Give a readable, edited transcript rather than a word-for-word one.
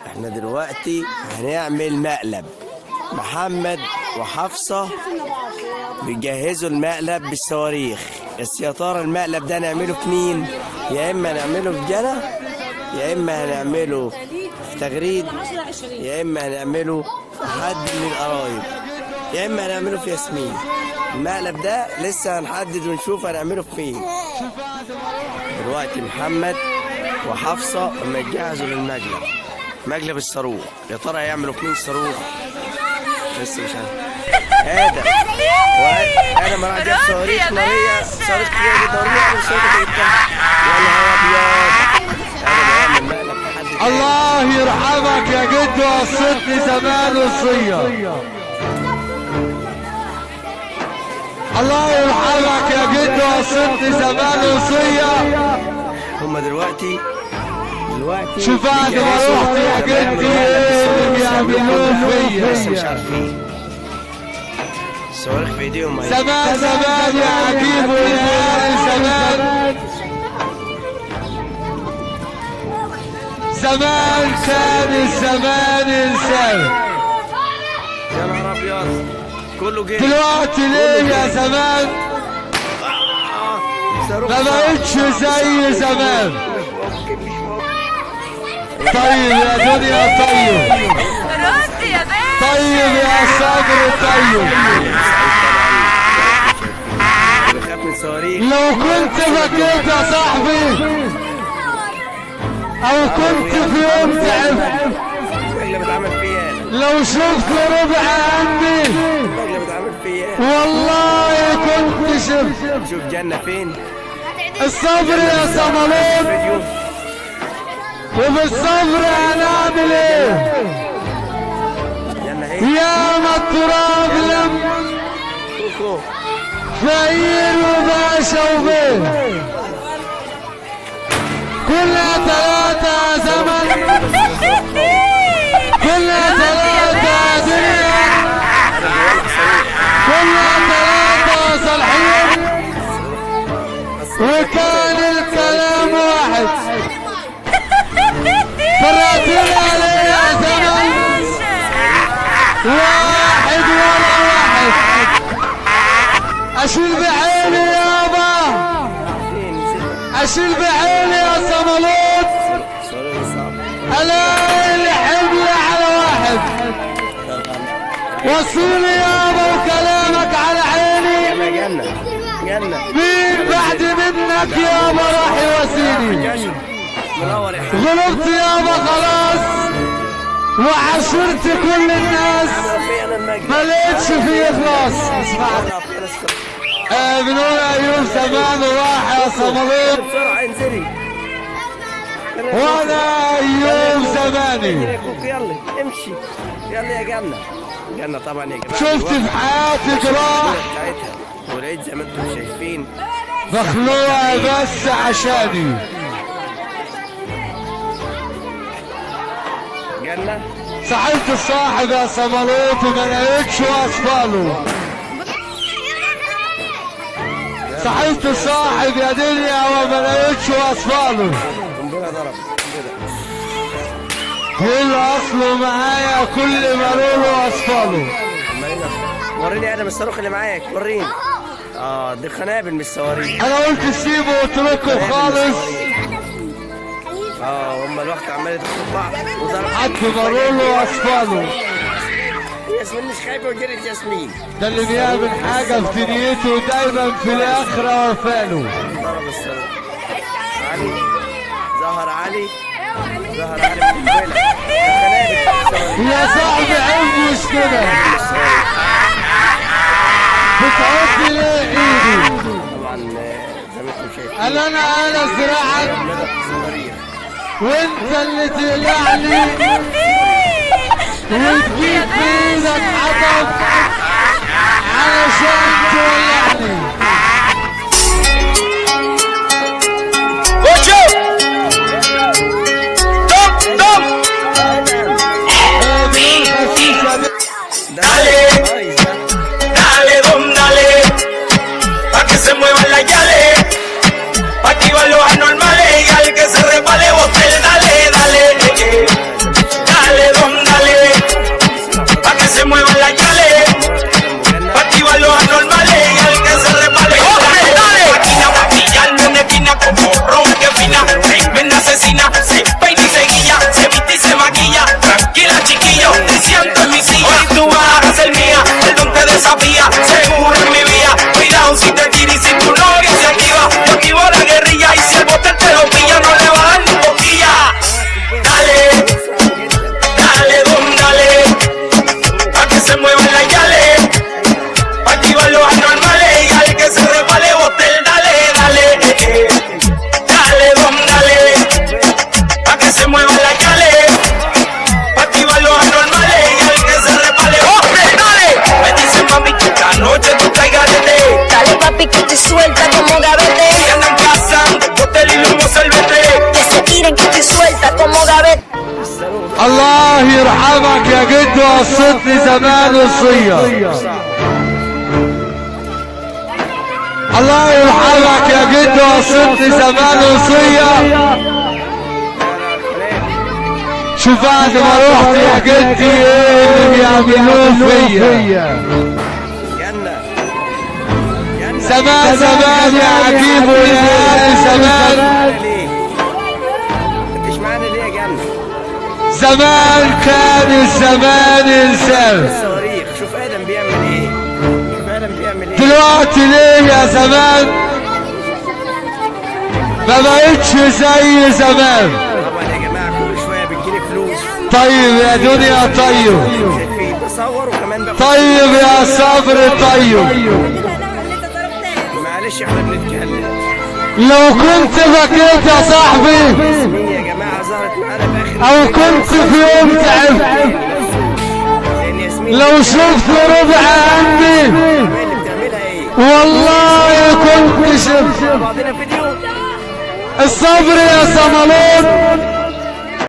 احنا دلوقتي هنعمل مقلب. محمد وحفصة بيجهزوا المقلب بالصواريخ، بس يا ترى المقلب ده نعمله في مين؟ يا اما نعمله في جنة، يا اما هنعمله في تغريد، يا اما هنعمله في حد من القرايب، يا اما هنعمله في ياسمين. المقلب ده لسه هنحدد ونشوف هنعمله في مين. دلوقتي محمد وحفصة لما يجهزوا للمقلب، مقلب الصاروخ. يا ترى هيعملوا في مين الصاروخ؟ لسه مش عارف. هذا وانا ما راح اجيب صواريخ ناريه، صواريخ كبيره جدا ورميها على الصوت اللي جبتها. يا نهار ابيض، هذا اللي هيعمل مقلب في حد. الله يرحمك يا جد، وصيتني زمان وصيه. الله يرحمك يا جد، وصيتني زمان وصيه. هما دلوقتي شوف بعد ما رحت يا جدي ايه بيعملوه فيا. لسه مش عارفين. الصواريخ في ايديهم. زمان زمان يا عجيب ويا زمان، زمان كان الزمان انسان. يا نهار ابيض، كله جه دلوقتي ليه يا زمان ما بقتش زي زمان. طيب يا دنيا طيب، رد يا باشا. طيب يا صبر طيب. لو كنت فكرت يا صاحبي او كنت في يوم تعبت، لو شفت ربع عندي والله كنت شفت. شوف جنة فين. الصبر يا صمالون، وبالصبر هنعمل ايه؟ يا ما التراب لم فقير وباشا وبيه، كلها ثلاثة زمن، كلها ثلاثة دنيا، كلها ثلاثة صالحين، وكان الكلام واحد. فراتنا عليه يا زمن، واحد ورا واحد. اشيل بعيني يابا، اشيل بعيني يا صمالوت، الاقي الحمل على واحد. وصيني يابا وكلامك على عيني، مين بعد منك يابا راح يواسيني؟ غلطت يابا خلاص، وعشرت كل الناس، ما لقيتش فيه اخلاص. اسمع بنقول ايوب زمان وراح يا صمالوت، وانا ايوب زماني. يلا امشي، يلا يا جنة. جنة طبعا يا جماعة شفت في حياتي جراح ولقيت زي ما انتم شايفين مخلوقة بس عشاني. جنة صحيت الصاحب يا صمالوت وما لقيتش واصفاله. صحيت الصاحب يا دنيا وما لقيتش واصفاله. قنبلة ضرب كل اصله معايا، كل ما له اصفاله. وريني ادم الصاروخ اللي معاك، وريني. دي قنابل مش صواريخ. انا قلت سيبه واتركه خالص. هم الوقت عمال يدخلوا بعض وضرب حد ما له اصفاله. ياسمين مش خايفه وجرت ياسمين. ده اللي بيعمل حاجه في دنيته دايما في الاخره وفاله. ضرب الصاروخ. علي ظهر، علي ظهر، علي بالقنبله. يا صاحبي عيب مش كده، بتعدي ليه ايدي؟ طبعا زي ما انتم شايفين انا زرعك وانت اللي تقلعني وتجيب في ايدك حطب علشان تولعني. Dale, dale, pa' que se muevan las yales, pa' activar los anormales y al que se repale, botel, dale, dale. الله يرحمك يا جد، وصلتني زمان وصية. الله يرحمك يا جد، وصلتني زمان وصية. شوف بعد ما رحت يا جدي ايه اللي بيعملوه فيا. زمان زمان يا عجيب ويا زمان. زمان كان الزمان انسان. شوف ادم بيعمل ايه، شوف ادم بيعمل ايه دلوقتي ليه يا زمان ما بقتش زي زمان؟ طبعا يا جماعه كل شويه بتجيلي فلوس. طيب يا دنيا طيب، بصور وكمان باخد. طيب يا صبر طيب. معلش احنا بنتكلم. لو كنت بكيت يا صاحبي مين يا جماعه ظهرت معانا في اخر او كنت في يوم تعبت، لو شفت ربع عندي اللي بتعملها ايه؟ والله كنت شفت. بعضنا فيديو الصبر يا صمالون